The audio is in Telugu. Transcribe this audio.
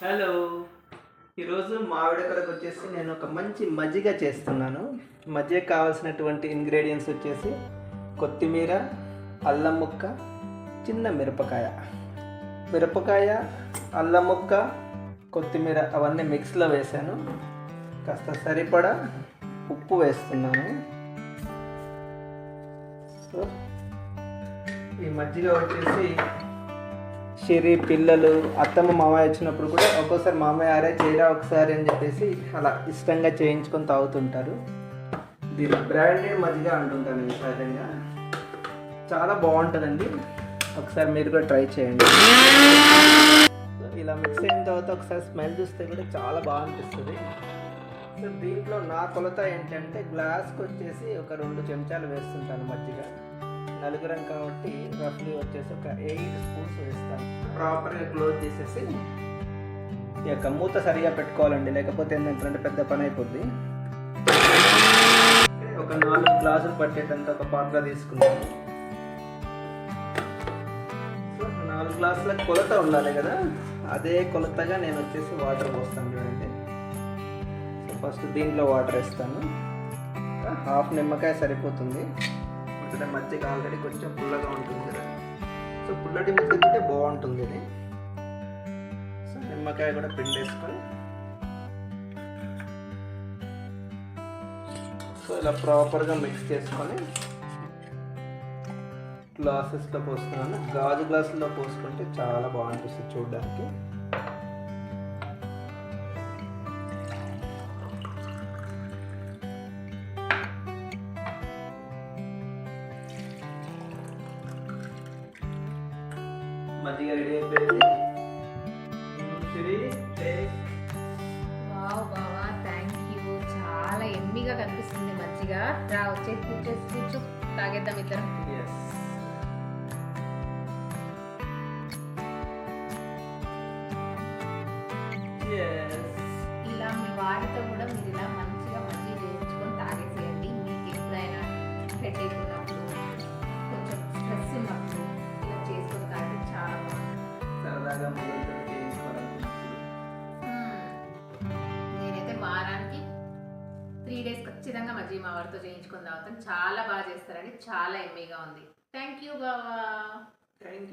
హలో, ఈరోజు మామిడి కొరకు వచ్చేసి నేను ఒక మంచి మజ్జిగ చేస్తున్నాను. మజ్జిగ కావాల్సినటువంటి ఇంగ్రీడియంట్స్ వచ్చేసి కొత్తిమీర, అల్లం ముక్క, చిన్న మిరపకాయ, అల్లం ముక్క, కొత్తిమీర అవన్నీ మిక్స్లో వేసాను. కాస్త సరిపడా ఉప్పు వేస్తున్నాను. సో ఈ మజ్జిగ వచ్చేసి షిరి పిల్లలు అత్తమ్మ మామయ్య వచ్చినప్పుడు కూడా ఒక్కోసారి మామయ్య అరే చేయరా ఒకసారి అని చెప్పేసి అలా ఇష్టంగా చేయించుకొని తాగుతుంటారు. దీన్ని బ్రాండెడ్ మజ్జిగ అంటుంటాను నేను సహజంగా. చాలా బాగుంటుందండి, ఒకసారి మీరు కూడా ట్రై చేయండి. ఇలా మిక్స్ అయిన తర్వాత ఒకసారి స్మెల్ చూస్తే కూడా చాలా బాగా అనిపిస్తుంది. సో దీంట్లో నా కొలత ఏంటంటే గ్లాస్కి వచ్చేసి ఒక 2 చెంచాలు వేస్తుంటాను మజ్జిగ. నలుగురం కాబట్టి రఫ్లీ వచ్చేసి ఒక 8 స్పూన్స్ వేస్తాను. ప్రాపర్గా క్లోజ్ చేసేసి ఈ యొక్క మూత సరిగా పెట్టుకోవాలండి, లేకపోతే ఏంటంటే పెద్ద పని అయిపోద్ది. ఒక 4 గ్లాసులు పట్టేటంత ఒక పాత్ర తీసుకున్నాను. సో 4 గ్లాసుల కొలత ఉండాలి కదా, అదే కొలతగా నేను వచ్చేసి వాటర్ పోస్తాను చూడండి. సో ఫస్ట్ దీంట్లో వాటర్ వేస్తాను. హాఫ్ నిమ్మకాయ సరిపోతుంది. మజ్జిగ ఆల్రెడీ కొంచెం పుల్లగా ఉంటుంది కదా, సో పుల్లటి మజ్జిగ తింటే బాగుంటుంది ఇది. సో నిమ్మకాయ కూడా పిండేసుకొని సో ఇలా ప్రాపర్గా మిక్స్ చేసుకొని గ్లాసెస్లో పోస్తున్నాను. గాజు గ్లాసుల్లో పోసుకుంటే చాలా బాగుంటుంది చూడడానికి. మజ్జిగ రెడీ అయిపోయింది. వావ్ బావా, థ్యాంక్ యూ. చాలా ఎమ్మిగా కనిపిస్తుంది మజ్జిగ. రా వచ్చేసి కూర్చో తాగేద్దాం ఇద్దరం. ఇలా మీ వారితో కూడా మీరు ఇలా మంచిగా మజ్జిగ చేయించుకొని తాగేసేయండి. మీకు ఎప్పుడైనా హెడేక్ ఉన్నప్పుడు, కొంచెం స్ట్రెస్ ఉన్నప్పుడు ఇలా చేసుకొని తాగితే చాలా బాగుంటుంది. నేనైతే వారానికి 3 days ఖచ్చితంగా మజ్జిగ మా వారితో చేయించుకొని తాగుతాను. చాలా బాగా చేస్తారండి, చాలా ఎమ్మీగా ఉంది. థ్యాంక్ యూ బావా. Thank you.